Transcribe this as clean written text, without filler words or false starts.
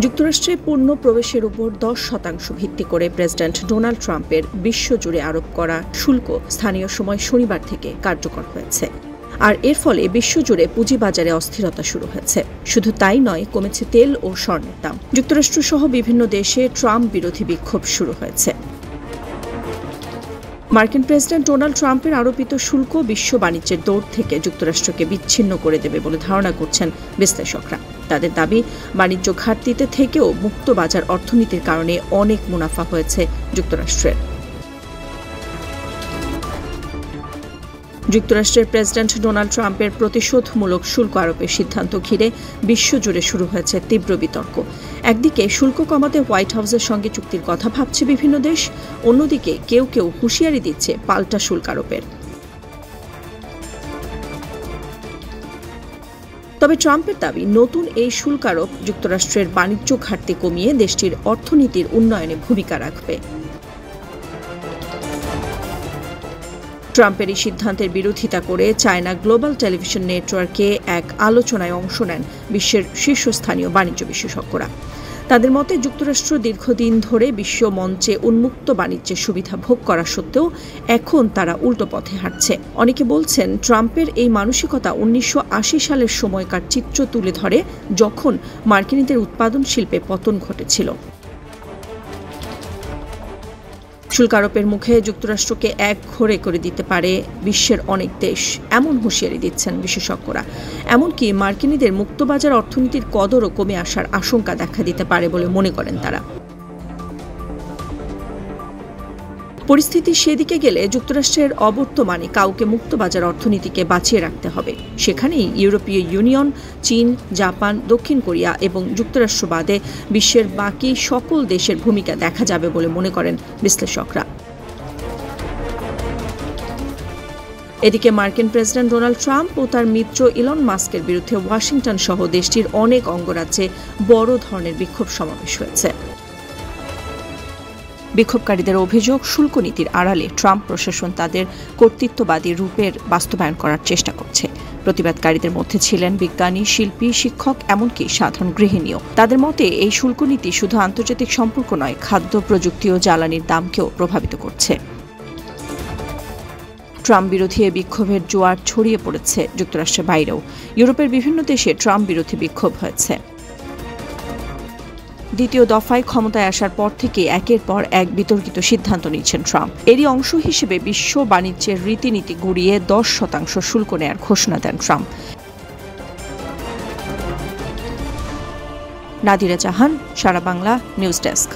যুক্তরাষ্ট্রে পণ্য প্রবেশের উপর 10% ভিত্তি করে প্রেসিডেন্ট ডোনাল্ড ট্রাম্পের বিশ্বজুড়ে আরোপ করা শুল্ক স্থানীয় সময় শনিবার থেকে কার্যকর হয়েছে। আর এর ফলে বিশ্বজুড়ে পুঁজিবাজারে অস্থিরতা শুরু হয়েছে। শুধু তাই নয়, কমেছে তেল ও স্বর্ণের দাম। যুক্তরাষ্ট্র সহ বিভিন্ন দেশে ট্রাম্প বিরোধী বিক্ষোভ শুরু হয়েছে। মার্কিন প্রেসিডেন্ট ডোনাল্ড ট্রাম্পের আরোপিত শুল্ক বিশ্ব বাণিজ্যের দৌড় থেকে যুক্তরাষ্ট্রকে বিচ্ছিন্ন করে দেবে বলে ধারণা করছেন বিশ্লেষকরা। তাদের দাবি, বাণিজ্য ঘাটতিতে থেকেও মুক্ত বাজার অর্থনীতির কারণে অনেক মুনাফা হয়েছে যুক্তরাষ্ট্রের। যুক্তরাষ্ট্রের প্রেসিডেন্ট ডোনাল্ড ট্রাম্পের প্রতিশোধমূলক শুল্ক আরোপের সিদ্ধান্ত ঘিরে বিশ্বজুড়ে শুরু হয়েছে তীব্র বিতর্ক। একদিকে শুল্ক কমাতে হোয়াইট হাউসের সঙ্গে চুক্তির কথা ভাবছে বিভিন্ন দেশ, অন্যদিকে কেউ কেউ হুঁশিয়ারি দিচ্ছে পাল্টা শুল্ক আরোপের। তবে ট্রাম্পের দাবি, নতুন এই শুল্ক আরোপ যুক্তরাষ্ট্রের বাণিজ্য ঘাটতি কমিয়ে দেশটির অর্থনীতির উন্নয়নে ভূমিকা রাখবে। ট্রাম্পের এই সিদ্ধান্তের বিরোধিতা করে চায়না গ্লোবাল টেলিভিশন নেটওয়ার্কে এক আলোচনায় অংশ নেন বিশ্বের শীর্ষস্থানীয় বাণিজ্য বিশেষজ্ঞরা। তাদের মতে, যুক্তরাষ্ট্র দীর্ঘদিন ধরে বিশ্ব মঞ্চে উন্মুক্ত বাণিজ্যের সুবিধা ভোগ করা সত্ত্বেও এখন তারা উল্টো পথে হাঁটছে। অনেকে বলছেন, ট্রাম্পের এই মানসিকতা 1980 সালের সময়কার চিত্র তুলে ধরে, যখন মার্কিনীদের উৎপাদন শিল্পে পতন ঘটেছিল। শুল্ক আরোপের মুখে যুক্তরাষ্ট্রকে একঘরে করে দিতে পারে বিশ্বের অনেক দেশ, এমন হুঁশিয়ারি দিচ্ছেন বিশেষজ্ঞরা। এমনকি মার্কিনীদের মুক্তবাজার অর্থনীতির কদরও কমে আসার আশঙ্কা দেখা দিতে পারে বলে মনে করেন তারা। পরিস্থিতি সেদিকে গেলে যুক্তরাষ্ট্রের অবর্তমানে কাউকে মুক্তবাজার অর্থনীতিকে বাঁচিয়ে রাখতে হবে। সেখানেই ইউরোপীয় ইউনিয়ন, চীন, জাপান, দক্ষিণ কোরিয়া এবং যুক্তরাষ্ট্র বাদে বিশ্বের বাকি সকল দেশের ভূমিকা দেখা যাবে বলে মনে করেন বিশ্লেষকরা। এদিকে মার্কিন প্রেসিডেন্ট ডোনাল্ড ট্রাম্প ও তার মিত্র ইলন মাস্কের বিরুদ্ধে ওয়াশিংটন সহ দেশটির অনেক অঙ্গরাজ্যে বড় ধরনের বিক্ষোভ সমাবেশ হয়েছে। বিক্ষোভকারীদের অভিযোগ, শুল্ক নীতির আড়ালে ট্রাম্প প্রশাসন তাদের কর্তৃত্ববাদী রূপের বাস্তবায়ন করার চেষ্টা করছে। প্রতিবাদকারীদের মধ্যে ছিলেন বিজ্ঞানী, শিল্পী, শিক্ষক, এমনকি সাধারণ গৃহিণীও। তাদের মতে, এই শুল্ক নীতি শুধু আন্তর্জাতিক সম্পর্ক নয়, খাদ্য, প্রযুক্তি ও জ্বালানির দামকেও প্রভাবিত করছে। ট্রাম্প বিরোধী বিক্ষোভের জোয়ার ছড়িয়ে পড়েছে যুক্তরাষ্ট্রের বাইরেও। ইউরোপের বিভিন্ন দেশে ট্রাম্প বিরোধী বিক্ষোভ হয়েছে। দ্বিতীয় দফায় ক্ষমতায় আসার পর থেকে একের পর এক বিতর্কিত সিদ্ধান্ত নিচ্ছেন ট্রাম্প। এরই অংশ হিসেবে বিশ্ব বাণিজ্যের রীতিনীতি গুড়িয়ে 10% শুল্ক নেয়ার ঘোষণা দেন ট্রাম্প। নাদিরা জাহান, সারা বাংলা নিউজ ডেস্ক।